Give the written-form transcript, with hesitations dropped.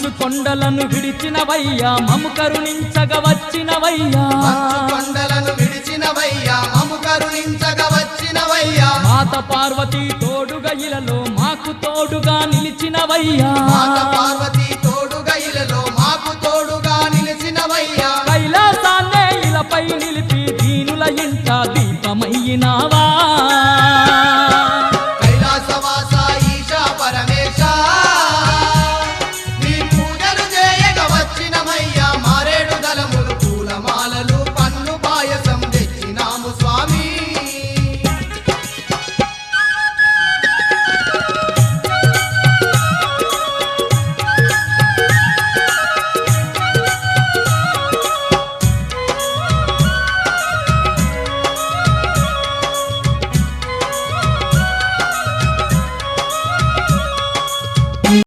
మంచు కొండలను విడిచినవయ్యా మము కరుణించగ వచ్చినవయ్యా కొండలను విడిచినవయ్యా మము కరుణించగ వచ్చినవయ్యా మాత పార్వతీ తోడుగా ఇలలో మాకు తోడుగా నిలిచినవయ్యా